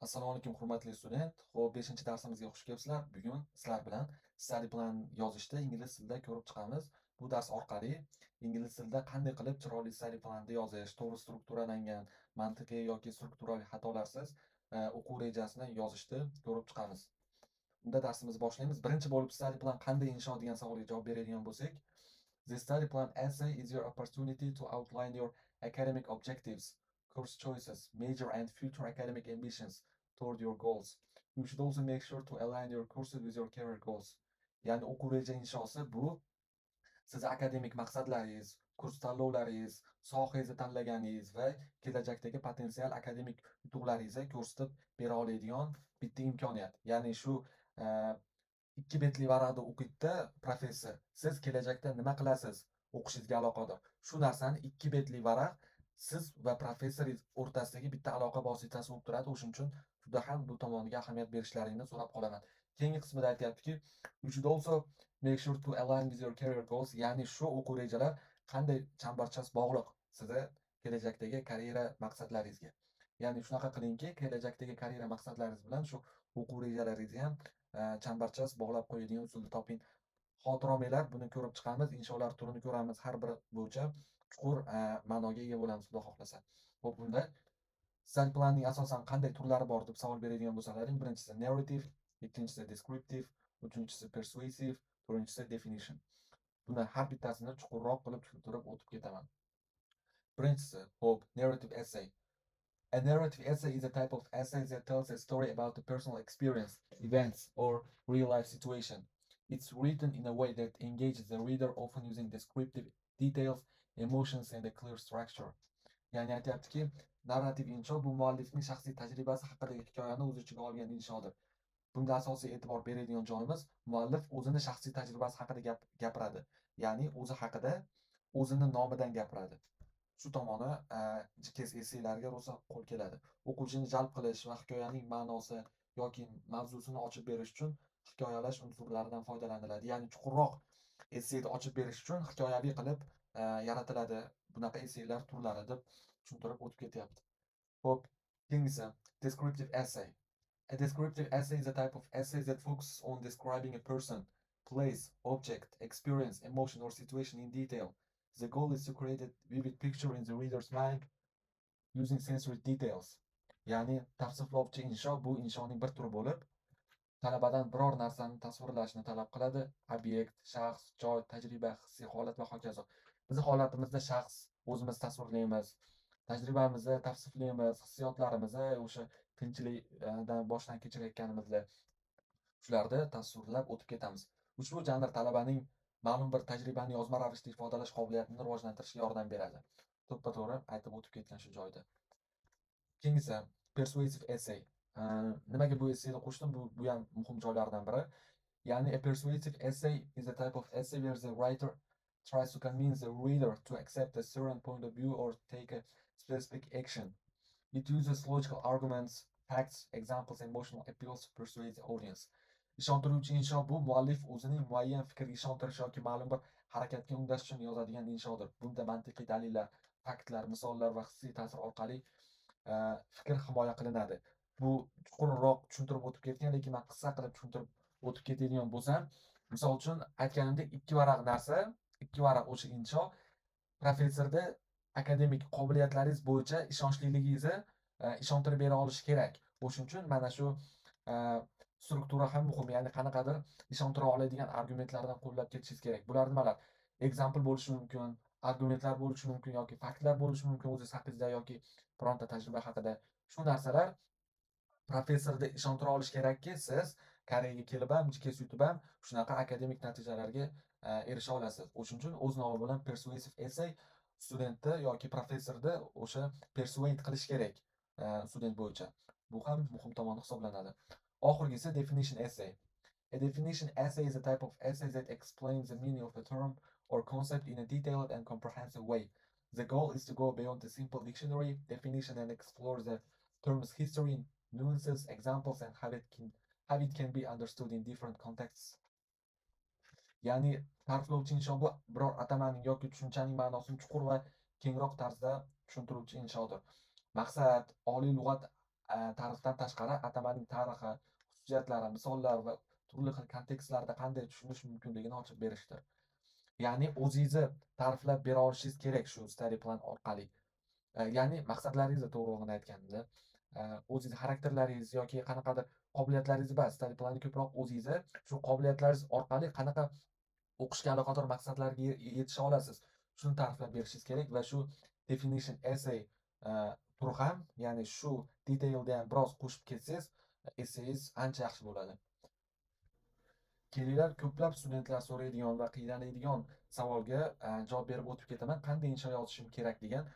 Assalomu alaykum hurmatli student. Xo'p, 5-darsimizga xush kelibsizlar. Bugun sizlar bilan study plan yozishda ingliz tilida ko'rib chiqamiz. Bu dars orqali ingliz tilida qanday qilib chiroyli study planni yozish, to'g'ri strukturalangan, mantiqiy yoki strukturaviy xatolarsiz o'quv rejasini yozishni ko'rib chiqamiz. Unda darsimizni boshlaymiz. Birinchi bo'lib study plan qanday insho degan savolga javob beradigan bo'lsak, the study plan essay is your opportunity to outline your academic objectives, course choices, major and future academic ambitions toward your goals. You should also make sure to align your courses with your career goals. Ya'ni o'quv reja inshosi bu siz akademik maqsadlaringiz, kurs tanlovlaringiz, sohangizni tanlaganingiz va kelajakdagi potensial akademik yutuqlaringizni ko'rsatib bera oladigan bitta imkoniyat. Ya'ni shu 2 betli varaqda o'qiydi professor. Siz kelajakda nima qilasiz? O'qishingizga aloqador. Shu narsani 2 betli varaq siz va professoringiz o'rtasidagi bitta aloqa vositasi bo'lib turadi. O'shuning uchun juda ham bu tomoniga ahamiyat berishlaringni so'rab qolaman. Keyingi qismida aytyaptiki, you should also make sure to align with your career goals. Ya'ni shu o'quv rejalar qanday chambarchas bog'liq sizni kelajakdagi karyera maqsadlaringizga. Ya'ni shunaqa qilingki, kelajakdagi karyera maqsadlaringiz bilan shu o'quv rejalaringizni ham chambarchas bog'lab qo'yadigan usulni toping. Xotiromiylar buni ko'rib chiqamiz, insholar turini ko'ramiz. Har biri bo'yicha chuqur ma'noga ega bo'lamiz, xudo xohlasa. Xo'p, unda study planning asosan qanday turlari bor deb savol beradigan bo'lsalaring, birinchisi narrative, ikkinchisi descriptive, uchinchisi persuasive, to'rtinchisi definition. Buni har bittasini chuqurroq qilib tushuntirib o'tib ketaman. Birinchisi, hope, narrative essay. A narrative essay is a type of essay that tells a story about a personal experience, events, or real-life situation. It's written in a way that engages the reader, often using descriptive details, emotions, and a clear structure. Ya'ni aytyaptiki, narrativ insho bu muallifning shaxsiy tajribasi haqidagi hikoyani o'z ichiga olgan inshodir. Bunda asosiy e'tibor beradigan joyimiz, muallif o'zini shaxsiy tajribasi haqida gapiradi. Ya'ni o'zi haqida, o'zini nomidan gapiradi. Shu tomoni JKS essaylarga rosa qo'l keladi. O'quvchini jalb qilish va hikoyaning ma'nosi yoki mavzusini ochib berish uchun hikoyalash unsurlaridan foydalaniladi. Ya'ni chuqurroq essayni ochib berish uchun hikoyaviy qilib yaratiladi. Bunaqa essaylar turlari deb tushuntirib o'tib ketyapti. Xo'p, keyingisi descriptive essay. A descriptive essay is a type of essay that focuses on describing a person, place, object, experience, emotion, or situation in detail. The goal is to create a vivid picture in the reader's mind using sensory details. Ya'ni tavsiflovchi insho bu inshoning bir turi bo'lib, talabadan biror narsani tasvirlashni talab qiladi. Obyekt, shaxs, joy, tajriba, hissiy holat va hokazo. Bizning holatimizda shaxs o'zimiz tasvirlaymiz, tajribamizni tavsiflaymiz, hissiyotlarimizni o'sha qiyinchilikdan boshdan kechirayotganimizda shularni tasvirlab o'tib ketamiz. Ushbu janr talabaning ma'lum bir tajribani yozma ravishda ifodalash qobiliyatini rivojlantirishga yordam beradi. To'ppa-to'g'ri aytib o'tib ketgan shu joyda. Keyingisi persuasive essay. Nimaga bu essayni qo'shdim? Bu ham muhim joylardan biri. Ya'ni a persuasive essay is a type of essay where the writer tries to convince the reader to accept a certain point of view or take a specific action. It uses logical arguments, facts, examples, and emotional appeals to persuade the audience. Ishontiruvchi insho bu muallif o'zining muayyan fikrga ishontirish yoki ma'lum bir harakatga undash uchun yozadigan inshodir. Bunda mantiqiy dalillar, faktlar, misollar va hissiy ta'sir orqali fikr himoya qilinadi. Bu chuqurroq tushuntirib o'tib ketgan, lekin men qisqa qilib tushuntirib o'tib ketadigan bo'lsam, misol uchun aytganimdek 2 varaq narsa, 2 varaq o'sha insho professorda akademik qobiliyatlaringiz bo'yicha ishonchliligingizni ishontirib bera olishi kerak. O'shuning uchun mana shu struktura ham muhim. Ya'ni qanaqadir ishontira oladigan argumentlardan qo'llab ketishingiz kerak. Bular nimalar? Example bo'lishi mumkin, argumentlar bo'lishi mumkin yoki faktlar bo'lishi mumkin o'zingiz haqingizda yoki bironta tajriba haqida. Shu narsalar professorda ishontira olish kerakki, siz Koreyaga kelib ham, JKS yutib ham shunaqa akademik natijalarga erisha olasiz. O'shuning uchun o'z nomi bilan persuasive essay studentni yoki professorni o'sha persuade qilish kerak student bo'yicha. Bu ham muhim tomoni hisoblanadi. Oxirgisi definition essay. A definition essay is a type of essay that explains the meaning of a term or concept in a detailed and comprehensive way. The goal is to go beyond the simple dictionary definition and explore the term's history, nuances, examples, and how it can be understood in different contexts. Ya'ni ta'riflovchi insho bu biror atamaning yoki tushunchaning ma'nosini chuqur va kengroq tarzda tushuntiruvchi inshodir. Maqsad oliy lug'at ta'rifdan tashqari atamaning tarixi, xususiyatlari, misollar va turli xil kontekstlarda qanday tushunish mumkinligini ochib berishdir. Ya'ni o'zingizni ta'riflab bera olishingiz kerak shu study plan orqali. Ya'ni maqsadlaringizni to'g'rirog'ini aytganda, o'zingiz xarakterlaringiz yoki qanaqadir qobiliyatlaringiz bor. Study planni ko'proq o'zingizni shu qobiliyatlaringiz orqali qanaqa o'qishga aloqador maqsadlarga yetisha olasiz, shuni ta'riflab berishingiz kerak va shu definition essay turi ham, ya'ni shu detailda ham biroz qo'shib ketsangiz, essayingiz ancha yaxshi bo'ladi. Kelinglar, ko'plab studentlar so'raydigan va qiynaladigan savolga javob berib o'tib ketaman. Qanday insho yozishim kerak degan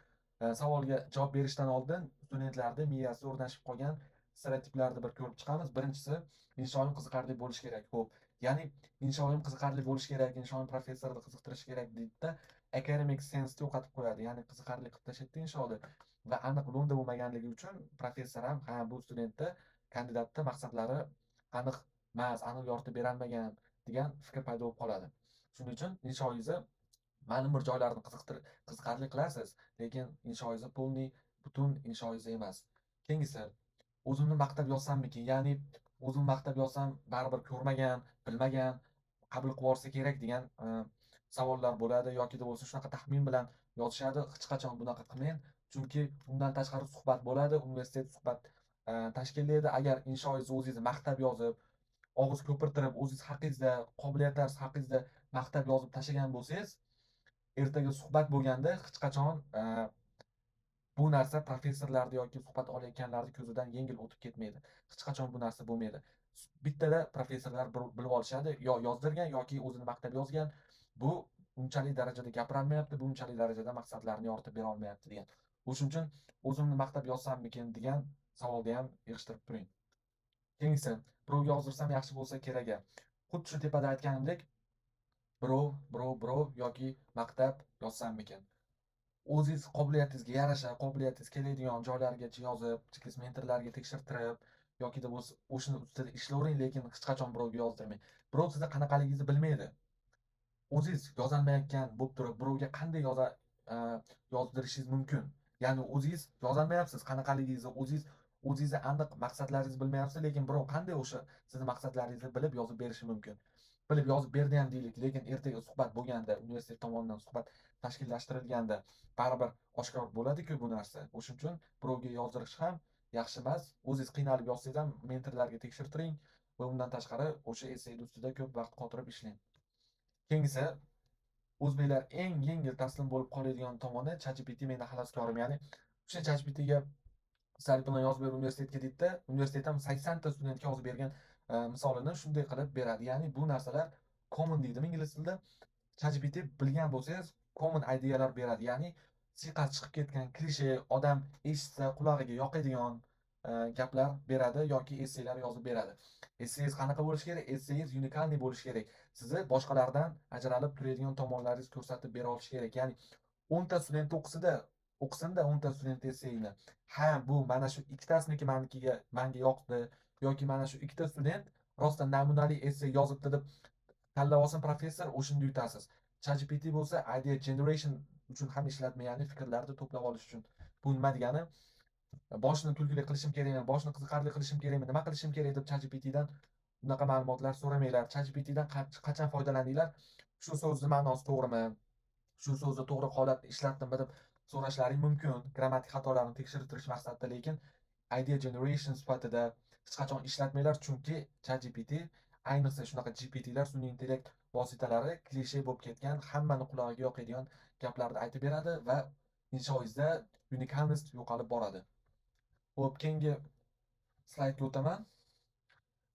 savolga javob berishdan oldin studentlarni miyasida o'rnashib qolgan stereotiplarni bir ko'rib chiqamiz. Birinchisi, inshoyim qiziqarli bo'lishi kerak. Xo'p, ya'ni inshoyim qiziqarli bo'lishi kerak, inshoyim professorni qiziqtirishi kerak deydida, academic sense yo'qotib qo'yadi. Ya'ni qiziqarli qilib tashlashdi inshoni va aniq lo'nda bo'lmaganligi uchun professor ham ha bu studentni, kandidatni maqsadlari aniq emas, aniq yoritib berolmagan degan fikr paydo bo'lib qoladi. Shuning uchun inshoingizni ma'lum bir joylarini qiziqarli qilasiz, lekin inshoingizni polniy butun inshoingiz emas. Keyingisi, o'zimni maqtab yozsammikin? Ya'ni o'zimni maqtab yozsam baribir ko'rmagan, bilmagan qabul qilib yuborsa kerak degan savollar bo'ladi yoki bo'lmasa shunaqa taxmin bilan yozishadi. Hech qachon bunaqa qilmang, chunki undan tashqari suhbat bo'ladi, universitet suhbat tashkillaydi. Agar inshoingizni o'zingizni maqtab yozib, og'iz ko'pirtirib, o'zingiz haqingizda, qobiliyatlaringiz haqingizda maqtab yozib tashlagan bo'lsangiz, ertaga suhbat bo'lganda hech qachon bu narsa professorlarni yoki suhbat olayotganlarni ko'zidan yengil o'tib ketmaydi. Hech qachon bu narsa bo'lmaydi. Bittada professorlar bilib olishadi, yo yozdirgan yoki o'zini maqtab yozgan. Bu unchalik darajada gapirolmayapti, bu unchalik darajada maqsadlarini yoritib bera olmayapti degan. O'shuning uchun o'zimni maqtab yozsammikin degan savolni ham yig'ishtirib turing. Keyingisi, birovga yozdirsam yaxshi bo'lsa kerak. Xuddi shu tepada aytganimdek, birov yoki maqtab yozsammikin. O'zingiz qobiliyatingizga yarasha, qobiliyatingiz keladigan joylargacha yozib, chekist mentorlarga tekshirtirib yokida bo'lsa o'shani ustida ishlavering, lekin hech qachon birovga yozdirmang. Birov sizni qanaqaligingizni bilmaydi. O'zingiz yozolmayotgan bo'lib turib, birovga qanday yozdirishingiz mumkin? Ya'ni o'zingiz yozolmayapsiz qanaqaligingizni, o'zingizni aniq maqsadlaringizni bilmayapsiz, lekin birov qanday o'sha sizni maqsadlaringizni bilib yozib berishi mumkin? Bilib yozib berdi ham deylik, lekin ertaga suhbat bo'lganda, universitet tomonidan suhbat tashkillashtirilganda baribir oshkor bo'ladi-ku bu narsa. O'shuning uchun birovga yozdirish ham yaxshi emas. O'zingiz qiynalib yozsangiz ham mentorlarga tekshirtiring va undan tashqari o'sha essay ustida ko'p vaqt qotirib ishlang. Keyingisi, o'zbeklar eng yengil taslim bo'lib qoladigan tomoni ChatGPT meni xaloskorim. Ya'ni o'sha ChatGPTga study plan yozib ber universitetga deydida, universitet ham 80 ta studentga yozib bergan misolini shunday qilib beradi. Ya'ni bu narsalar common deydimi ingliz tilida. ChatGPT bilgan bo'lsangiz common ideyalar beradi. Ya'ni siyqat chiqib ketgan klishe, odam eshitsa qulog'iga yoqadigan gaplar beradi yoki essaylar yozib beradi. Essayingiz qanaqa bo'lishi kerak? Essayingiz unikalniy bo'lishi kerak. Sizni boshqalardan ajralib turadigan tomonlaringizni ko'rsatib bera olishi kerak. Ya'ni 10 ta student o'qisinda 10 ta student essayini. Ha, bu mana shu ikkitasiniki menga yoqdi yoki mana shu ikkita student rostdan namunali essay yozibdi deb tanlab olsin professor, o'shanda yutasiz. ChatGPT bo'lsa idea generation uchun ham ishlatmaydi, ya'ni fikrlarni to'plab olish uchun. Bu nima degani? Boshni kulgili qilishim kerakmi, boshni qiziqarli qilishim kerakmi, nima qilishim kerak deb ChatGPTdan bunaqa ma'lumotlar so'ramanglar. ChatGPTdan qachon foydalandinglar? Shu so'zni ma'nosi to'g'rimi? Shu so'zni to'g'ri holatda ishlatdimmi deb so'rashlaring mumkin. Grammatik xatolarni tekshirdirish maqsadida, lekin idea generation sifatida hech qachon ishlatmanglar, chunki ChatGPT, ayniqsa shunaqa GPTlar, sun'iy intellekt vositalari klishe bo'lib ketgan, hammani qulog'iga yoqadigan gaplarni aytib beradi va inshoingizda unikalness yo'qolib boradi. Xo'p, keyingi slaydga o'taman.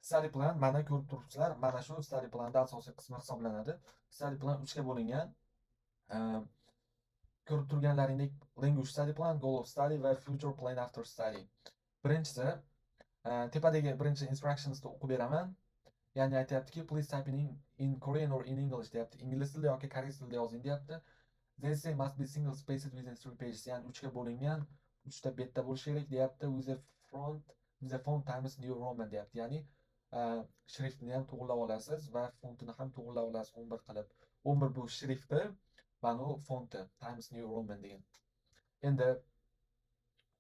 Study plan, mana ko'rib turibsizlar, mana shu study planda asosiy qismi hisoblanadi. Study plan 3 ga bo'lingan. Ko'rib turganlaringdek language study plan, goal of study va future plan after study. Birinchisi, tepadagi birinchi instructionsni o'qib beraman. Ya'ni aytayaptiki, please type in Korean or in English deyapti. Ingliz tilida yoki koreys tilida yozing deyapti. The essay must be single spaced within 3 pages. Ya'ni 3 ga bo'lingan, 3 ta betda bo'lishi kerak deyapti. With a font Times New Roman deyapti. Ya'ni shriftni ham to'g'irlab olasiz va fontini ham to'g'irlab olasiz 11 qilib. 11 bu shrifti, mana bu fonti Times New Roman degan. Endi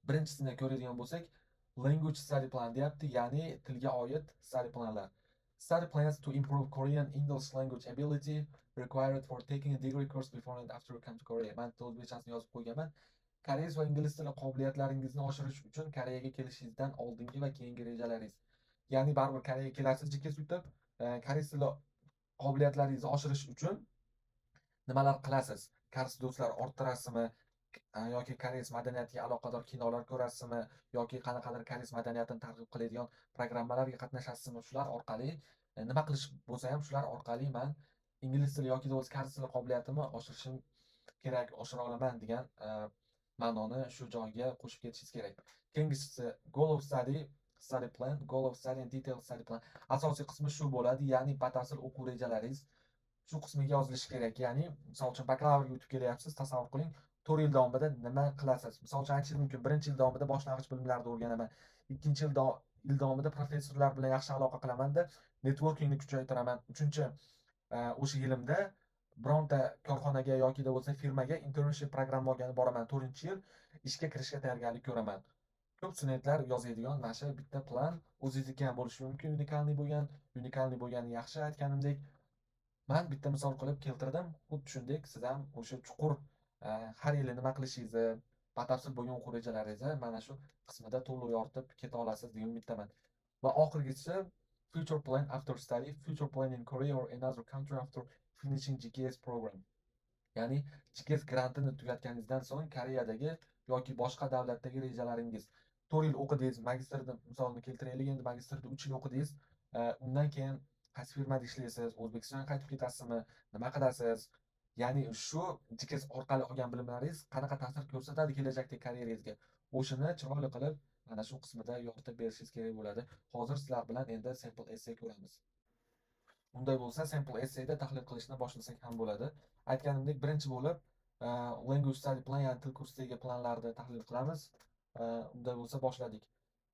birinchisini ko'radigan bo'lsak, Language study plan deyapti, ya'ni tilga oid study planlar. Study plans to improve Korean English language ability required for taking a degree course before and after you come to Korea. Men o'zbekchasini yozib qo'yganman. Koreys va ingliz tili qobiliyatlaringizni oshirish uchun Koreyaga kelishingizdan oldingi va keyingi rejalaringiz. Ya'ni baribir Koreyaga kelasiz, jikes yutib, koreys tili qobiliyatlaringizni oshirish uchun nimalar qilasiz? Koreys do'stlar orttirasizmi? Yoki koreys madaniyatiga aloqador kinolar ko'rasizmi? Yoki qanaqadir koreys madaniyatini targ'ib qiladigan programmalarga qatnashasizmi? Shular orqali nima qilish bo'lsa ham shular orqali men ingliz tili yoki o'z koreys tili qobiliyatimni oshirishim kerak, oshira olaman degan ma'noni shu joyga qo'shib ketishingiz kerak. Keyingisi goal of study, study plan, goal of study and detailed study plan. Asosiy qismi shu bo'ladi, ya'ni batafsil o'quv rejalaringiz shu qismiga yozilishi kerak. Ya'ni misol uchun bakalavrga o'tib kelyapsiz, tasavvur qiling, 4 yil davomida nima qilasiz? Misol uchun aytishingiz mumkin, 1-yil davomida boshlang'ich bilimlarni o'rganaman, 2-yil davomida professorlar bilan yaxshi aloqa qilaman-da, networkingni kuchaytiraman, 3-chi o'sha yilimda bironta korxonaga yoki bo'lsa firmaga internship programma olgani boraman, 4-yil ishga kirishga tayyorgarlik ko'raman. Ko'p studentlar yozadigan mana shu bitta plan o'zingizniki ham bo'lishi mumkin, unikalniy bo'lgani yaxshi. Aytganimdek, men bitta misol qilib keltirdim. Xuddi shunday siz ham o'sha chuqur har yili nima qilishingizni, batafsil bo'lgan o'quv rejalaringizni mana shu qismida to'liq yoritib keta olasiz degan umiddaman. Va oxirgisi future plan after study, future plan in Korea or another country after finishing GKS program. Ya'ni GKS grantini tugatganingizdan so'ng Koreyadagi yoki boshqa davlatdagi rejalaringiz. 4 yil o'qidingiz, magistrni misolini keltiraylik, endi magistrda 3 yil o'qidingiz. Undan keyin qaysi firmada ishlaysiz, O'zbekistonga qaytib ketasizmi, nima qilasiz? Ya'ni shu GKS orqali olgan bilimlaringiz qanaqa ta'sir ko'rsatadi kelajakdagi karyeringizga? O'shini chiroyli qilib mana shu qismida yoritib berishingiz kerak bo'ladi. Hozir sizlar bilan endi sample essay ko'ramiz. Unday bo'lsa, sample essayda tahlil qilishni boshlasak ham bo'ladi. Aytganimdek, birinchi bo'lib language study plan, ya'ni til kursidagi planlarni tahlil qilamiz. Unday bo'lsa boshladik.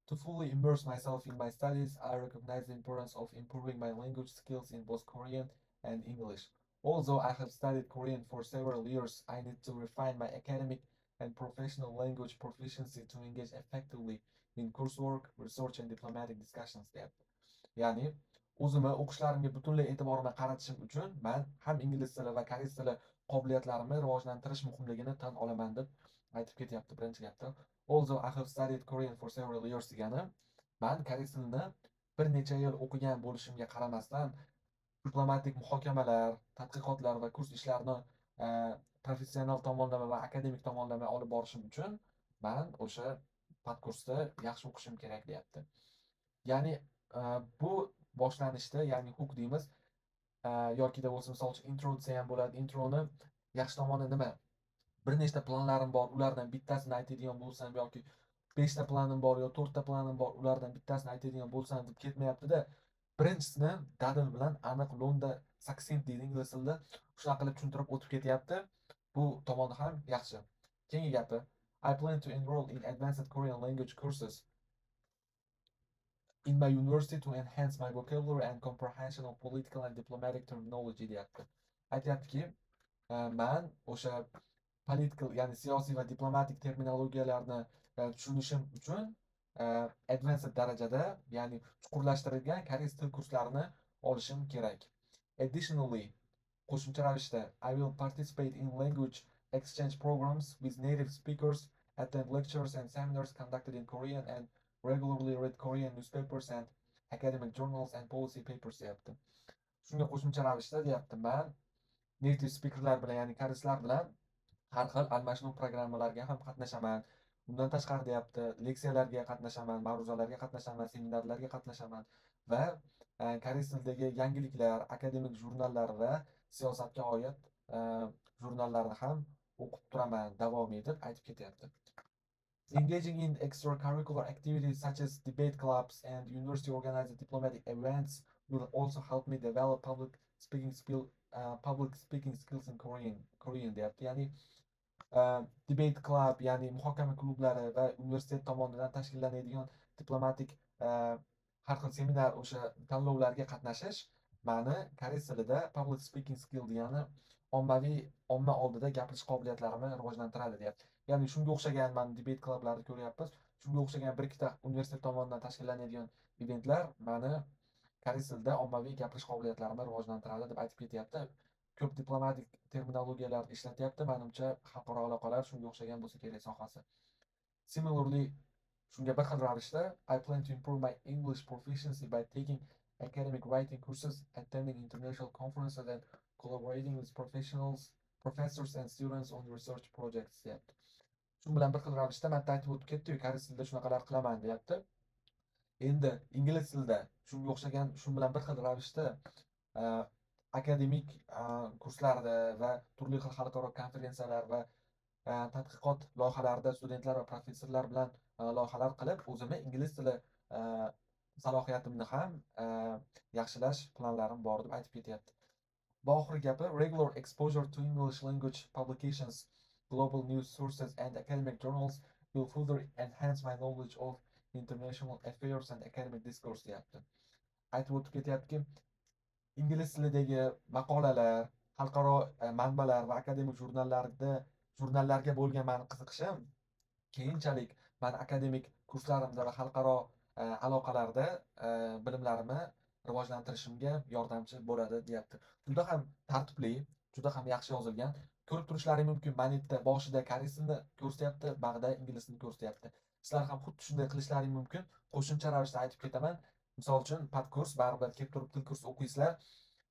To fully immerse myself in my studies, I recognize the importance of improving my language skills in both Korean and English. Although I have studied Korean for several years, I need to refine my academic and professional language proficiency to engage effectively in coursework, research and diplomatic discussions. Ya'ni o'zimni o'qishlarimga butunlay e'tiborimni qaratishim uchun men ham ingliz tili va koreys tili qobiliyatlarimni rivojlantirish muhimligini tan olaman deb aytib ketyapti birinchi gapda. Although I have studied Korean for several years degani, men koreys tilini bir necha yil o'qigan bo'lishimga qaramasdan diplomatik muhokamalar, tadqiqotlar va kurs ishlarini professional tomonlama va akademik tomonlama olib borishim uchun men o'sha podkursda yaxshi o'qishim kerak deyapti. Ya'ni bu boshlanishda, ya'ni hook deymiz, yoki bo'lsa misol uchun intro desa ham bo'ladi. Introni yaxshi tomoni nima? Bir nechta planlarim bor, ulardan bittasini aytadigan bo'lsam yoki 5 ta planim bor yo 4 ta planim bor, ulardan bittasini aytadigan bo'lsam deb ketmayapti-da. Birinchisini dadil bilan aniq lo'nda succinct deydi ingliz tilida, shunaqa qilib tushuntirib o'tib ketyapti. Bu tomoni ham yaxshi. Keyingi gapi, I plan to enroll in advanced Korean language courses in my university to enhance my vocabulary and comprehension of political and diplomatic terminology deyapti. Aytyaptiki, men o'sha political, ya'ni siyosiy va diplomatik terminologiyalarni tushunishim uchun advanced darajada, ya'ni chuqurlashtirilgan koreys til kurslarini olishim kerak. Additionally, qo'shimcha ravishda I will participate in language exchange programs with native speakers, attend lectures and seminars conducted in Korean and regularly read Korean newspapers and academic journals and policy papers deyapti. Shunga qo'shimcha ravishda deyapti, men native speakerlar bilan, ya'ni koreyslar bilan har xil almashinuv programmalariga ham qatnashaman. Undan tashqari deyapti, leksiyalarga qatnashaman, ma'ruzalarga qatnashaman, seminarlarga qatnashaman va koreys tilidagi yangiliklar, akademik jurnallar va siyosatga oid jurnallarni ham o'qib turaman davomiy deb aytib ketyapti. Engaging in extracurricular activities such as debate clubs and university organized diplomatic events will also help me develop public speaking skills in Korean deyapti. Ya'ni debate club, ya'ni muhokama klublari va universitet tomonidan tashkillanadigan diplomatik har xil seminar, o'sha tanlovlarga qatnashish meni koreys tilida public speaking skill degani omma oldida gapirish qobiliyatlarimni rivojlantiradi deyapti. Ya'ni shunga o'xshagan men debate klublarni ko'ryapmiz. shunga o'xshagan bir ikkita universitet tomonidan tashkillanadigan eventlar mani koreys tilida ommaviy gapirish qobiliyatlarimni rivojlantiradi deb aytib ketyapti. Ko'p diplomatik terminologiyalarni ishlatyapti. Manimcha xalqaro aloqalar shunga o'xshagan bo'lsa kerak sohasi. Similarly, shunga bir xil ravishda I plan to improve my English proficiency by taking academic writing courses, attending international conferences and collaborating with professors and students on research projects deyapti. Shu bilan bir xil ravishda marta aytib o'tib ketdi-yu, koreys tilida shunaqalar qilaman deyapti. Endi ingliz tilida shunga o'xshagan shu bilan bir xil ravishda akademik kurslarda va turli xil xalqaro konferensiyalar va tadqiqot loyihalarida studentlar va professorlar bilan loyihalar qilib, o'zimni ingliz tili salohiyatimni ham yaxshilash planlarim bor deb aytib ketyapti. Va oxirgi gapi, regular exposure to English language publications, global news sources and academic journals will further enhance my knowledge of international affairs and academic discourse deyapti. Aytib o'tib ketyaptiki, ingliz tilidagi maqolalar, xalqaro manbalar va akademik jurnallarga bo'lgan mani qiziqishim keyinchalik mani akademik kurslarimda va xalqaro aloqalarda bilimlarimni rivojlantirishimga yordamchi bo'ladi deyapti. Juda ham tartibli, juda ham yaxshi yozilgan. Ko'rib turishlaring mumkin, mana yerda boshida koreys tilini ko'rsatyapti, bag'da ingliz tilini ko'rsatyapti. Sizlar ham xuddi shunday qilishlaring mumkin. Qo'shimcha ravishda aytib ketaman. Misol uchun, padkurs baribir kelib turib til kursi o'qiysizlar.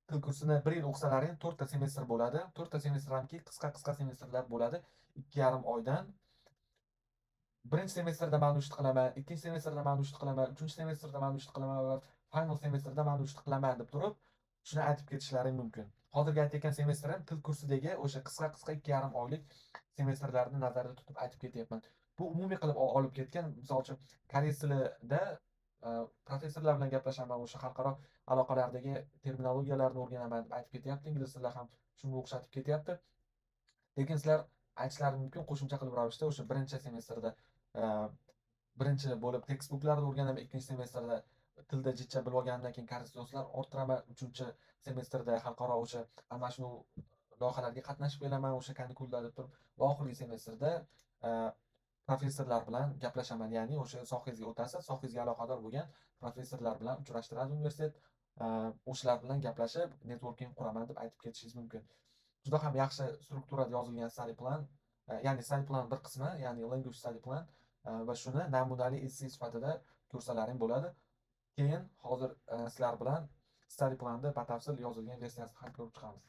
Til kursini 1 yil o'qisalaring 4 ta semestr bo'ladi. 4 ta semestr hamki qisqa semestrlar bo'ladi. 2,5 oydan. Birinchi semestrda man ushti qilaman, ikkinchi semestrda man ushti qilaman, uchinchi semestrda man ushti qilaman va final semestrda man ushti qilaman deb turib, shuni aytib ketishlaring mumkin. Hozirgi aytayotgan semestrim til kursidagi o'sha qisqa 2,5 oylik semestrlarni nazarda tutib aytib ketyapman. Bu umumiy qilib olib ketgan, misol uchun koreys tilida professorlar bilan gaplashaman, o'sha xalqaro aloqalardagi terminologiyalarni o'rganaman deb aytib ketyapti. Ingliz tilida ham shunga o'xshatib ketyapti. Lekin sizlar aytishlaring mumkin, qo'shimcha qilib ravishda o'sha birinchi semestrda birinchi bo'lib textbooklarni o'rganaman, ikkinchi semestrda tilda jicha bilib olganimdan keyin koreys do'stlar orttiraman, uchinchi semestrda xalqaro o'sha almashinuv loyihalarga qatnashib kelaman, o'sha kanikullarda turib, va oxirgi semestrda professorlar bilan gaplashaman, ya'ni o'sha sohangizga o'tasiz, sohangizga aloqador bo'lgan professorlar bilan uchrashtiradi universitet, o'shalar bilan gaplashib, networking quraman deb aytib ketishingiz mumkin. Juda ham yaxshi strukturada yozilgan study plan, ya'ni study plan bir qismi, ya'ni language study plan va shuni namunali essay sifatida ko'rsalaring bo'ladi. Keyin hozir sizlar bilan study planni batafsil yozilgan versiyasini ham ko'rib chiqamiz.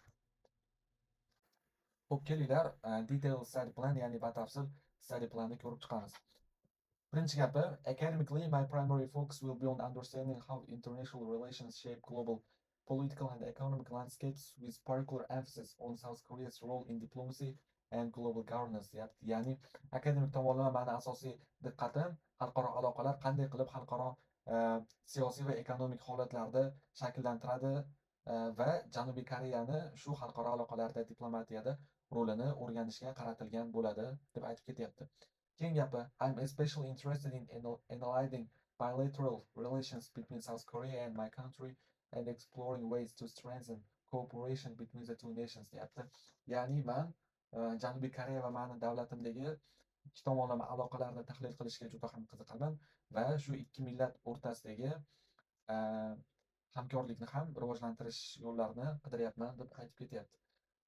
Xo'p, kelinglar, detailed study plan, ya'ni batafsil study planni ko'rib chiqamiz. Birinchi gapi, academically, my primary focus will be on understanding how international relations shape global political and economic landscapes, with particular emphasis on South Korea's role in diplomacy and global governance deyapti. Ya'ni akademik tomonlama mani asosiy diqqatim xalqaro aloqalar qanday qilib xalqaro siyosiy va ekonomik holatlarda shakllantiradi va Janubiy Koreyani shu xalqaro aloqalarda, diplomatiyada rolini o'rganishga qaratilgan bo'ladi deb aytib ketyapti. Keyin gapi, I'm especially interested in analyzing bilateral relations between South Korea and my country and exploring ways to strengthen cooperation between the two nations deyapti. Ya'ni men Janubiy Koreya va meni davlatimdagi ikki tomonlama aloqalarni tahlil qilishga juda ham qiziqaman va shu ikki millat o'rtasidagi hamkorlikni ham rivojlantirish yo'llarini qidiryapman deb aytib ketyapti.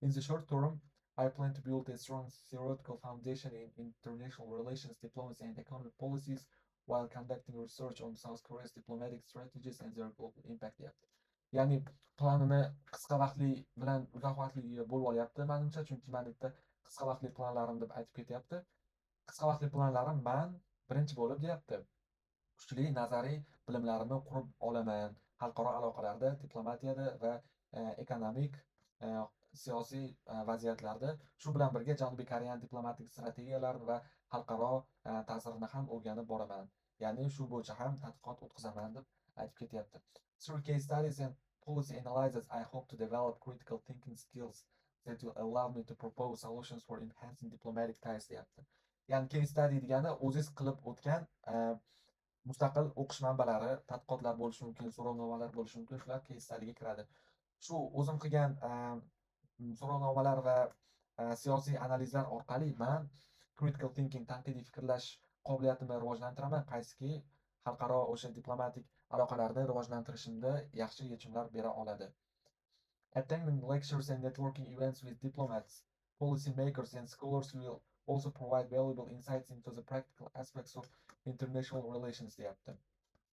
In the short term, I plan to build a strong theoretical foundation in international relations, diplomacy and economic policies while conducting research on South Korea's diplomatic strategies and their global impact deyapti. Ya'ni planini qisqa vaqtli bilan uzoq vaqtli bo'lib olyapti menimcha, chunki men bitta qisqa vaqtli planlarim deb aytib ketyapti. Qisqa vaqtli planlarim men birinchi bo'lib deyapti, kuchli nazariy bilimlarimni qurib olaman xalqaro aloqalarda, diplomatiyada va ekonomik siyosiy vaziyatlarda. Shu bilan birga Janubiy Koreyaning diplomatik strategiyalarini va xalqaro ta'sirini ham o'rganib boraman. Ya'ni shu bo'yicha ham tadqiqot o'tkazaman deb aytib ketyapti. Through case studies and policy analysis, I hope to develop critical thinking skills that will allow me to propose solutions for enhancing diplomatic ties deyapti. Ya'ni case study degani o'zingiz qilib o'tgan mustaqil o'qish manbalari, tadqiqotlar bo'lishi mumkin, so'rovnomalar bo'lishi mumkin, shular case studyga kiradi. Shu o'zim qilgan so'rovnomalar va siyosiy analizlar orqali men critical thinking, tanqidiy fikrlash qobiliyatimni rivojlantiraman, qaysiki xalqaro o'sha diplomatik aloqalarni rivojlantirishimda yaxshi yechimlar bera oladi. Attending lectures and networking events with diplomats, policymakers, and scholars will also provide valuable insights into the practical aspects of international relations deyapti.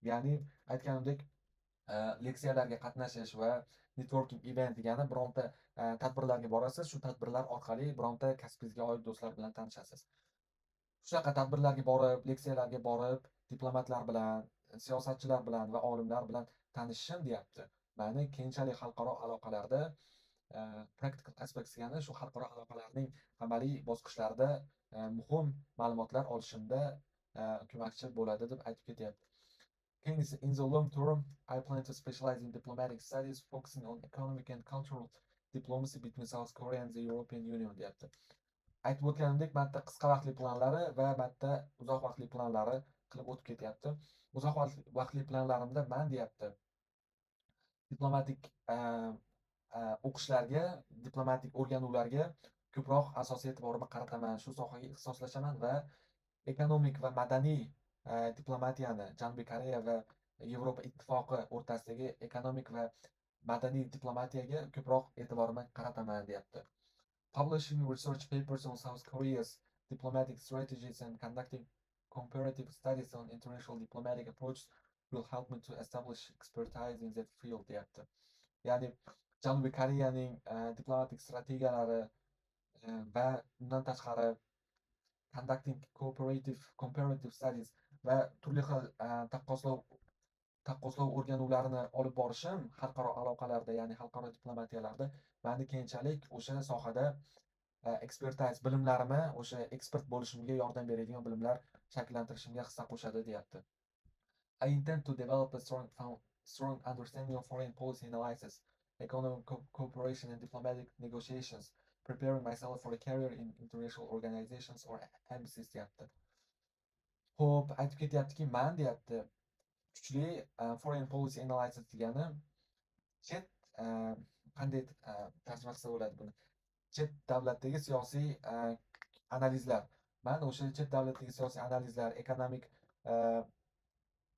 Ya'ni aytganimdek, leksiyalarga qatnashish va networking event degani bironta tadbirlarga borasiz, shu tadbirlar orqali bironta kasbingizga oid do'stlar bilan tanishasiz. Shunaqa tadbirlarga borib, leksiyalarga borib, diplomatlar bilan, siyosatchilar bilan va olimlar bilan tanishishim deyapti. Mani keyinchalik xalqaro aloqalarda practical aspects degani shu xalqaro aloqalarning amaliy bosqichlarida muhim ma'lumotlar olishimda ko'makchi bo'ladi deb aytib ketyapti. In the long term, I plan to specialize in diplomatic studies, focusing on economic and cultural diplomacy between South Korea and the European Union deyapti. Aytib o'tganimdek, bitta qisqa vaqtli planlari va bitta uzoq vaqtli planlari qilib o'tib ketyapti. Uzoq vaqtli planlarimda man deyapti, diplomatik o'qishlarga, diplomatik o'rganuvlarga ko'proq asosiy e'tiborimni qarataman, shu sohaga ixtisoslashaman va ekonomik va madaniy diplomatiyani, Janubiy Koreya va Yevropa Ittifoqi o'rtasidagi ekonomik va madaniy diplomatiyaga ko'proq e'tiborimni qarataman deyapti. Publishing research papers on South Korea's diplomatic strategies and conducting comparative studies on international diplomatic approaches will help me to establish expertise in that field deyapti. Ya'ni Janubiy Koreyaning diplomatik strategiyalari va undan tashqari conducting comparative studies va turli xil taqqoslov o'rganuvlarini olib borishim xalqaro aloqalarda, ya'ni xalqaro diplomatiyalarda meni keyinchalik o'sha sohada expertise bilimlarimni, o'sha ekspert bo'lishimga yordam beradigan bilimlar shakllantirishimga hissa qo'shadi deyapti. I intend to develop a strong understanding of foreign policy analysis, economic cooperation and diplomatic negotiations, preparing myself for a career in international organizations or embassies deyapti. Xo'p, aytib ketyaptiki, man deyapti, kuchli foreign policy analysis degani chet qanday tarjima qilsa bo'ladi buni? Chet davlatdagi siyosiy analizlar. Man o'sha chet davlatdagi siyosiy analizlar,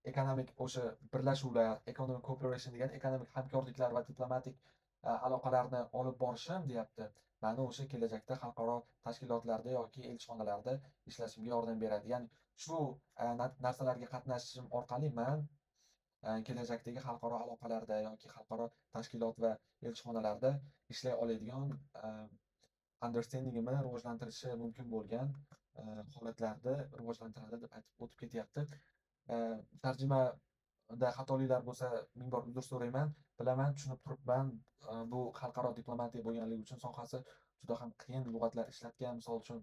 ekonomik o'sha birlashuvlar, economic cooperation degan ekonomik hamkorliklar va diplomatik aloqalarni olib borishim deyapti. Mani o'sha kelajakda xalqaro tashkilotlarda yoki elchixonalarda ishlashimga yordam beradi. Ya'ni shu narsalarga qatnashishim orqali men kelajakdagi xalqaro aloqalarda yoki xalqaro tashkilot va elchixonalarda ishlay oladigan understandingimni rivojlantirishi mumkin bo'lgan holatlarda rivojlantiradi deb aytib o'tib ketyapti. Tarjimada xatoliklar bo'lsa ming bor uzr so'rayman. Bilaman, tushunib turibman, bu xalqaro diplomatiya bo'lganligi uchun sohasi juda ham qiyin lug'atlar ishlatgan. Misol uchun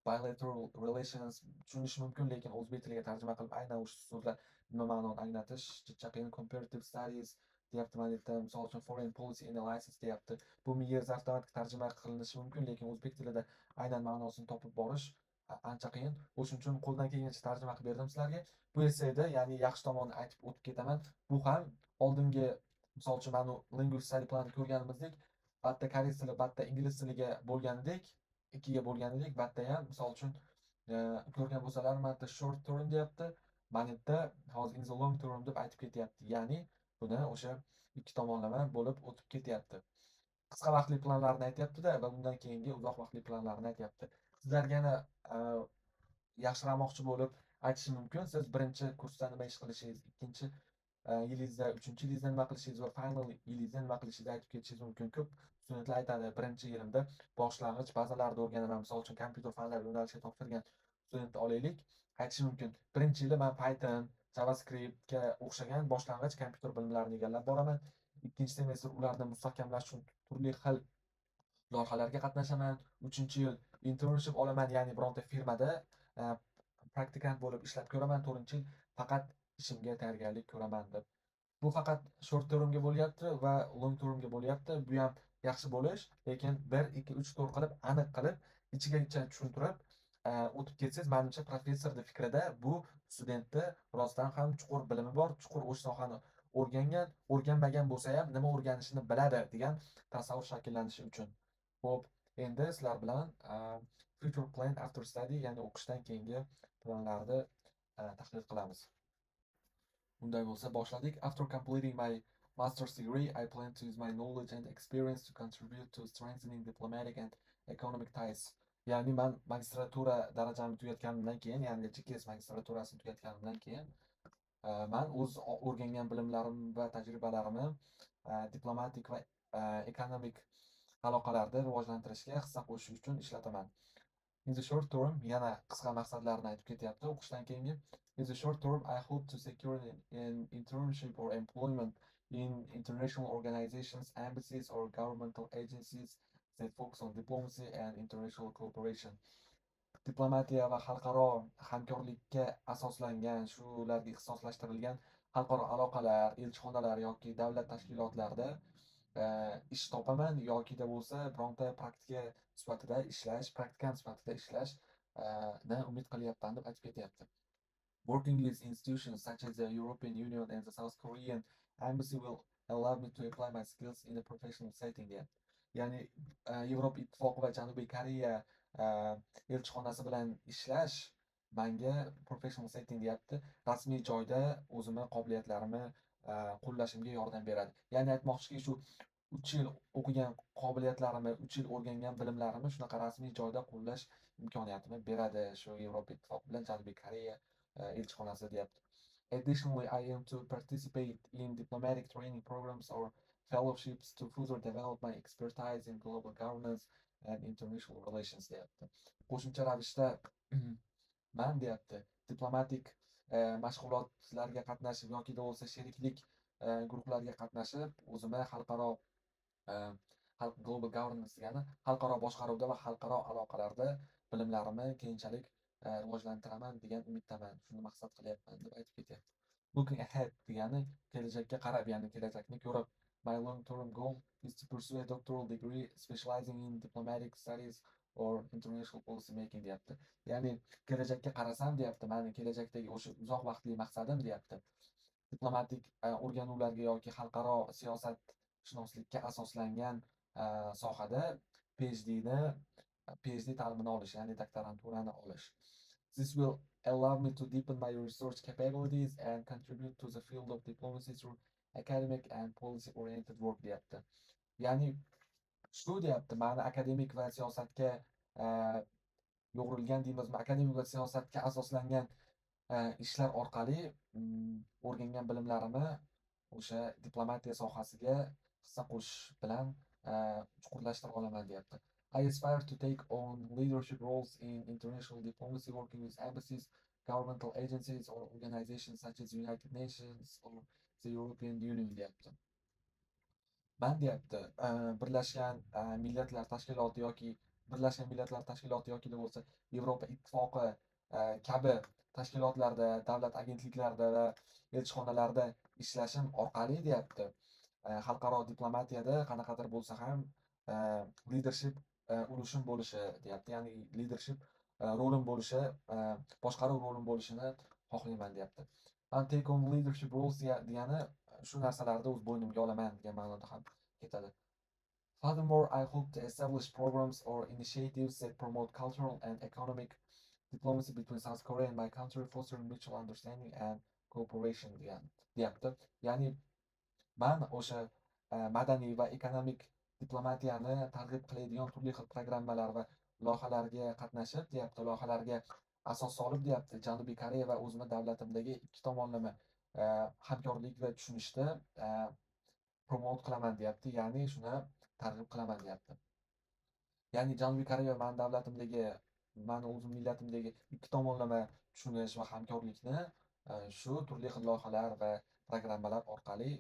bilateral relations tushunish mumkin, lekin o'zbek tiliga tarjima qilib aynan o'sha so'zlar nima ma'noni anglatish juda qiyin. Comparative studies deyapti, mana yerda misol uchun foreign policy analysis deyapti. Bu miya avtomatik tarjima qilinishi mumkin, lekin o'zbek tilida aynan ma'nosini topib borish ancha qiyin. O'shuning uchun qo'ldan kelgancha tarjima qilib berdim sizlarga. Bu essayda, ya'ni yaxshi tomonini aytib o'tib ketaman. Bu ham oldingi misol uchun mana linguist study planni ko'rganimizdek, bitta koreys tili, bitta ingliz tiliga bo'lgandek, ikkiga bo'lganidek, bitta ham misol uchun ko'rgan bo'lsalar, mana yerda short term deyapti, mana yerda hozir in the long term deb aytib ketyapti. Ya'ni buni o'sha ikki tomonlama bo'lib o'tib ketyapti. Qisqa vaqtli planlarni aytyapti-da va undan keyingi uzoq vaqtli planlarni aytyapti. Sizlarga yana yaxshilamoqchi bo'lib aytishim mumkin. Siz birinchi kursda nima ish qilishingiz, ikkinchi yilingizda, uchinchi yilingizda nima qilishingiz va final yilingizda nima qilishingizni aytib ketishingiz mumkin. Ko'p studentlar aytadi, birinchi yilimda boshlang'ich bazalarni o'rganaman. Misol uchun kompyuter fanlari yo'nalishiga topshirgan studentni olaylik. Aytish mumkin, birinchi yili men Python, JavaScriptga o'xshagan boshlang'ich kompyuter bilimlarini egallab boraman. Ikkinchi semestr ularni mustahkamlash uchun turli xil loyihalarga qatnashaman. Uchinchi yil internship olaman, ya'ni bironta firmada praktikant bo'lib ishlab ko'raman. To'rtinchi yil faqat ishimga tayyorgarlik ko'raman deb. Bu faqat short termga bo'lyapti va long termga bo'lyapti. Bu ham yaxshi bo'lish, lekin 1 2 3 4 qilib aniq qilib ichigacha tushuntirib o'tib ketsangiz, menimcha professorning fikrida bu studentni rostdan ham chuqur bilimi bor, chuqur o'sha sohani o'rgangan, o'rganmagan bo'lsa ham nima o'rganishini biladi degan tasavvur shakllanishi uchun. Xo'p, endi sizlar bilan future plan after study, ya'ni o'qishdan keyingi planlarini tahlil qilamiz. Unday bo'lsa boshladik. After completing my master's degree, I plan to use my knowledge and experience to contribute to strengthening diplomatic and economic ties. Ya'ni man magistratura darajamni tugatganimdan keyin, ya'ni GKS magistraturasini tugatganimdan keyin, man o'z o'rgangan bilimlarim va tajribalarimni diplomatik va ekonomik aloqalarni rivojlantirishga hissa qo'shish uchun ishlataman. In the short term, yana qisqa maqsadlarni aytib ketyapti o'qishdan keyingi. In the short term, I hope to secure an internship or employment in international organizations, embassies or governmental agencies that focus on diplomacy and international cooperation. Diplomatiya va xalqaro hamkorlikka asoslangan, shularga ixtisoslashtirilgan xalqaro aloqalar, elchixonalar yoki davlat tashkilotlarida ish topaman yoki bo'lsa bironta praktikant sifatida ishlashni umid qilyapman deb aytib ketyapti. Working with institutions such as the European Union and the South Korean embassy will allow me to apply my skills in a professional setting. Ya'ni Yevropa Ittifoqi va Janubiy Koreya elchixonasi bilan ishlash menga professional setting deyapti, rasmiy joyda o'zimni qobiliyatlarimni qo'llashimga yordam beradi. Ya'ni aytmoqchiki, shu 3 yil o'qigan qobiliyatlarimni, 3 yil o'rgangan bilimlarimni shunaqa rasmiy joyda qo'llash imkoniyatini beradi shu Yevropa Ittifoqi bilan Janubiy Koreya elchixonasi deyapti. Additionally, I aim to participate in diplomatic training programs or fellowships to further develop my expertise in global governance and international relations deyapti. Qo'shimcha ravishda man deyapti diplomatik mashg'ulotlarga qatnashib yoki bo'lsa sheriklik guruhlarga qatnashib o'zimni xalqaro global governance degani xalqaro boshqaruvda va xalqaro aloqalarda bilimlarimni keyinchalik rivojlantiraman degan umiddaman, shuni maqsad qilyapman deb aytib ketyapti. Looking ahead degani kelajakka qarab, ya'ni kelajakni ko'rib. My long-term goal is to pursue a doctoral degree specializing in diplomatic studies or international policy making deyapti. Ya'ni kelajakka qarasam deyapti, meni kelajakdagi o'sha uzoq vaqtli maqsadim deyapti, diplomatik o'rganuvlarga yoki xalqaro siyosatshunoslikka asoslangan sohada PhD ta'limini olish, ya'ni doktoranturani olish. This will allow me to deepen my research capabilities and contribute to the field of diplomacy through academic and policy oriented work deyapti. Ya'ni shu deyapti, meni akademik va siyosatga yo'g'rilgan deymizmi, akademik va siyosatga asoslangan ishlar orqali o'rgangan bilimlarimni o'sha diplomatiya sohasiga hissa qo'shish bilan chuqurlashtira olaman deyapti. I aspire to take on leadership roles in international diplomacy, working with embassies, governmental agencies or organizations such as the United Nations or the European Union deyapti. Man deyapti, Birlashgan Millatlar Tashkiloti yoki bo'lsa Yevropa Ittifoqi kabi tashkilotlarda, davlat agentliklarida va elchixonalarda ishlashim orqali deyapti, xalqaro diplomatiyada qanaqadir bo'lsa ham leadership ulushim bo'lishi deyapti. Ya'ni leadership rolim bo'lishi, boshqaruv rolim bo'lishini xohlayman deyapti. And take on leadership roles degani shu narsalarni o'z bo'ynimga olaman degan ma'noda ham ketadi. Furthermore, I hope to establish programs or initiatives that promote cultural and economic diplomacy between South Korea and my country, fostering mutual understanding and cooperation deyapti. Ya'ni man o'sha madaniy va ekonomik diplomatiyani targ'ib qiladigan turli xil programmalar va loyihalarga qatnashib deyapti, loyihalarga asos solib deyapti, Janubiy Koreya va o'zimni davlatimdagi ikki tomonlama hamkorlik va tushunishda promote qilaman deyapti, ya'ni shuni targ'ib qilaman deyapti. Ya'ni Janubiy Koreya va meni davlatimdagi, meni o'zim millatimdagi ikki tomonlama tushunish va hamkorlikni shu turli xil loyihalar va programmalar orqali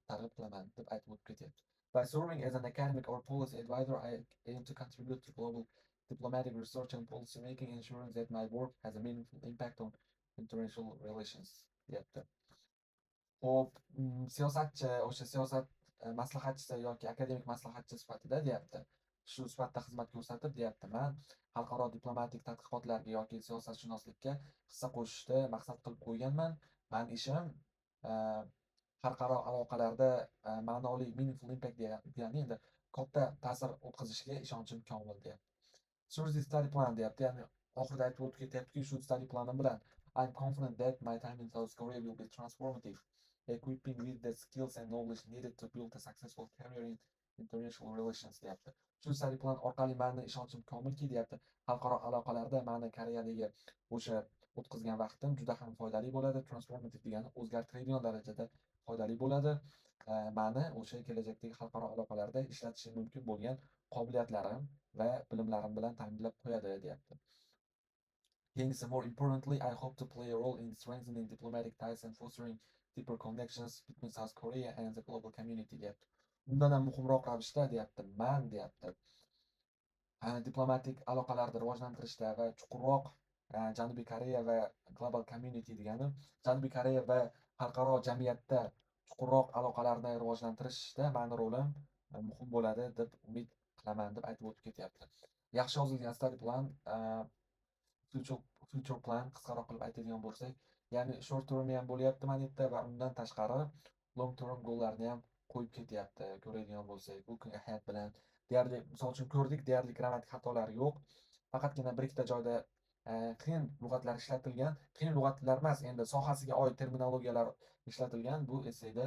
targ'ib qilaman deb aytib o'tib ketyapti. By serving as an academic or policy advisor, I aim to contribute to global diplomatic research and policy making, ensuring that my work has a meaningful impact on international relations deyapti. Xo'p, siyosatchi, o'sha siyosat maslahatchisi yoki akademik maslahatchi sifatida deyapti, shu sifatda xizmat ko'rsatib deyapti, men xalqaro diplomatik tadqiqotlarga yoki siyosatshunoslikka hissa qo'shishni maqsad qilib qo'yganman. Men ishim xalqaro aloqalarda ma'noli meaningful impact degani endi katta ta'sir o'tkazishiga ishonchim komil deyapti. Through this study plan deyapti, ya'ni oxirida aytib o'tib ketyaptiki, shu study planim bilan I'm confident that my time in South Korea will be transformative, equipping with the skills and knowledge needed to build a successful career in international relations deyapti. Shu study plan orqali meni ishonchim komilki deyapti, xalqaro aloqalarda meni Koreyadagi o'sha o'tkazgan vaqtim juda ham foydali bo'ladi. Transformative degani o'zgartiradigan darajada foydali bo'ladi. Meni o'sha kelajakdagi xalqaro aloqalarda ishlatishi mumkin bo'lgan qobiliyatlarim va bilimlarim bilan ta'minlab qo'yadi deyapti. Keyingisi, more importantly, I hope to play a role in strengthening diplomatic ties and fostering deeper connections between South Korea and the global community deyapti. Undan ham muhimroq ravishda deyapti, man deyapti, diplomatik aloqalarni rivojlantirishda va chuqurroq Janubiy Koreya va global community degani Janubiy Koreya va xalqaro jamiyatda chuqurroq aloqalarni rivojlantirishda meni rolim muhim bo'ladi deb umid qilaman deb aytib o'tib ketyapti. Yaxshi yozilgan study plan, future plan qisqaroq qilib aytadigan bo'lsak, ya'ni short term ham bo'lyapti mana bu yerda va undan tashqari long term go'llarni ham qo'yib ketyapti. Ko'radigan bo'lsak, looking ahead bilan deyarli, misol uchun ko'rdik, deyarli grammatik xatolar yo'q. Faqatgina bir ikkita joyda qiyin lug'atlar ishlatilgan. Qiyin lug'atlar emas, endi sohasiga oid terminologiyalar ishlatilgan. Bu essayda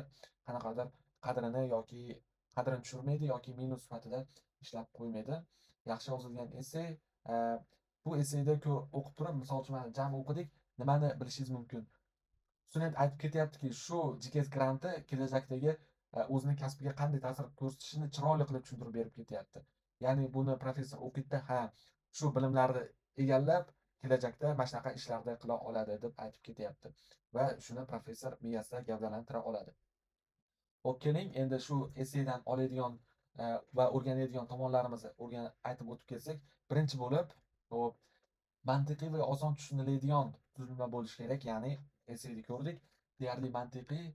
qanaqadir qadrini tushirmaydi yoki minus sifatida ishlab qo'ymaydi. Yaxshi yozilgan essay. Bu essayda o'qib turib, misol uchun mana jami o'qidik, nimani bilishingiz mumkin? Student aytib ketyaptiki, shu GKS granti kelajakdagi o'zining kasbiga qanday ta'sir ko'rsatishini chiroyli qilib tushuntirib berib ketyapti. Ya'ni buni professor o'qiydida, shu bilimlarni egallab, kelajakda mana shunaqa ishlarda qila oladi deb aytib ketyapti va shuni professor miyasida gavdalantira oladi. Xo'p, keling, endi shu essaydan oladigan va o'rganadigan tomonlarimizni aytib o'tib ketsak, birinchi bo'lib, xo'p, mantiqiy va oson tushuniladigan tuzilma bo'lishi kerak. Ya'ni essayda ko'rdik, deyarli mantiqiy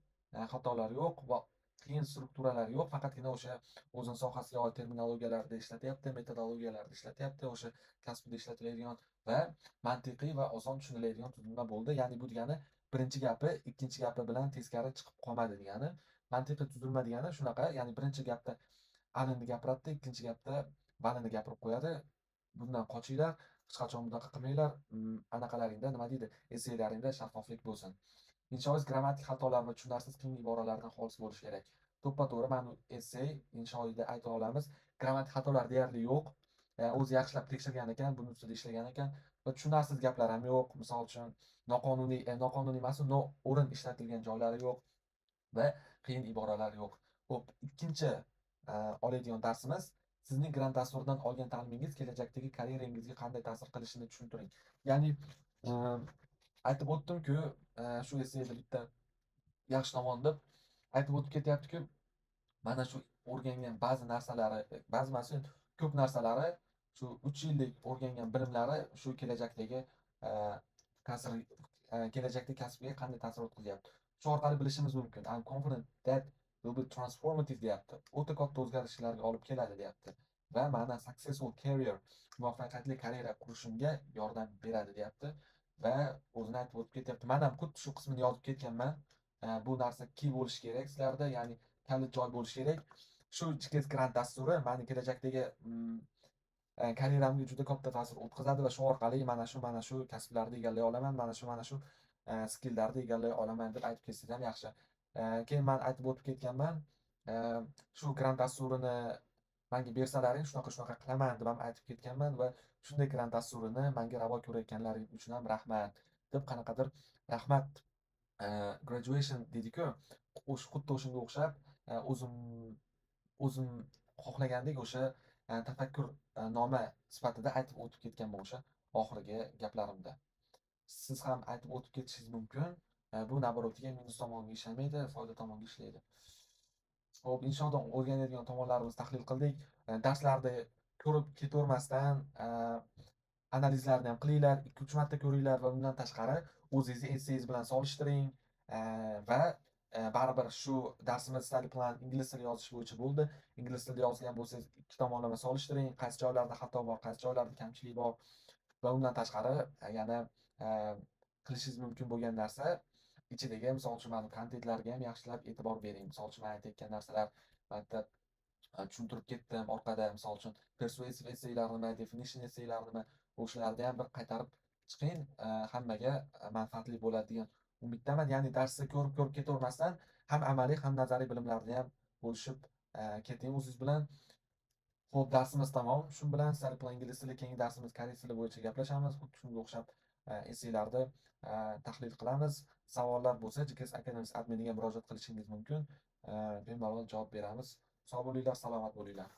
xatolar yo'q va qiyin strukturalar yo'q. Faqatgina o'sha o'zining sohasiga oid terminologiyalarda ishlatyapti, metodologiyalarda ishlatyapti, o'sha kasbida ishlatiladigan va mantiqiy va oson tushuniladigan tuzilma bo'ldi. Ya'ni bu degani birinchi gapi ikkinchi gapi bilan teskari chiqib qolmadi degani. Mantiqiy tuzilma degani shunaqa, ya'ni birinchi gapda alini gapiradi, ikkinchi gapda valini gapirib qo'yadi. Bundan qochinglar, hech qachon bunaqa qilmanglar. Anaqalaringda nima deydi, essaylaringda shaffoflik bo'lsin. Inshoiy grammatik xatolar va tushunarsiz qiyin iboralardan xolis bo'lishi kerak. To'ppa-to'g'ri, mana essay inshoiyda ayta olamiz. Grammatik xatolar deyarli yo'q. O'zi yaxshilab tekshirgan ekan, buni ustida ishlagan ekan va tushunarsiz gaplar ham yo'q. Misol uchun noqonuniy emas, no'rin ishlatilgan joylari yo'q va qiyin iboralar yo'q. Xo'p, ikkinchi oladigan darsimiz, sizning grant dasturidan olgan ta'limingiz kelajakdagi karyerangizga qanday ta'sir qilishini tushuntiring. Ya'ni aytib o'tdim-ku, shu essayda bitta yaxshi tomon deb aytib o'tib ketyapti-ku, mana shu o'rgangan ba'zi narsalari, ba'zi emas, ko'p narsalari, shu 3 yillik o'rgangan bilimlari shu kelajakdagi kelajakda kasbga qanday ta'sir o'tkazyapti. Shu orqali bilishimiz mumkin. I'm confident that will be transformative deyapti. O'ta katta o'zgarishlarga olib keladi deyapti. Va mana successful career, muvaffaqiyatli karyera qurishimga yordam beradi deyapti. Va o'zini aytib o'tib ketyapti. Men ham xuddi shu qismini yozib ketganman. Bu narsa key bo'lishi kerak sizlarda, ya'ni kalit joy bo'lishi kerak. Shu GKS grant dasturi meni kelajakdagi karyeramga juda katta ta'sir o'tkazadi va shu orqali mana shu kasblarni egallay olaman, mana shu skilllarni egallay olaman deb aytib ketsangiz ham yaxshi. Keyin men aytib o'tib ketganman, shu grant dasturini menga bersalaring shunaqa qilaman deb ham aytib ketganman va shunday grant dasturini menga ravo ko'rayotganlaring uchun ham rahmat deb qanaqadir rahmat graduation deydi-ku, xuddi o'shunga o'xshab o'zim xohlagandek o'sha tafakkur noma sifatida aytib o'tib ketganman o'sha oxirgi gaplarimda. Siz ham aytib o'tib ketishingiz mumkin. Bu naborotga minus tomonga ishlamaydi, foyda tomonga ishlaydi. Xo'p, inshaalloh o'rganadigan tomonlarimizni tahlil qildik. Darslarni ko'rib ketavermasdan analizlarni ham qilinglar, 2-3 marta ko'ringlar va undan tashqari o'zingizni essayingiz bilan solishtiring va baribir shu darsimiz study plan ingliz tilida yozish bo'yicha bo'ldi. Ingliz tilida yozgan bo'lsangiz ikki tomonlama solishtiring, qaysi joylarda xato bor, qaysi joylarda kamchilik bor va undan tashqari yana qilishingiz mumkin bo'lgan narsa ichidagi, misol uchun mana kontentlarga ham yaxshilab e'tibor bering. Misol uchun men aytayotgan narsalar mana tushuntirib ketdim orqada, misol uchun persuasive essaylar nima, definition essaylar nima, O'shalarni ham bir qaytarib chiqing, hammaga manfaatli bo'ladi degan umiddaman. Ya'ni darsni ko'rib ketavermasdan ham amaliy, ham nazariy bilimlarni ham bo'lishib keting o'zingiz bilan. Xo'p, darsimiz tamom. Shu bilan sizlar bilan ingliz tili, keyingi darsimiz koreys tili bo'yicha gaplashamiz. Xuddi shunga o'xshab essaylarni tahlil qilamiz. Savollar bo'lsa, GKS Academy adminiga murojaat qilishingiz mumkin. Bemalol javob beramiz. Sog' bo'linglar, salomat bo'linglar.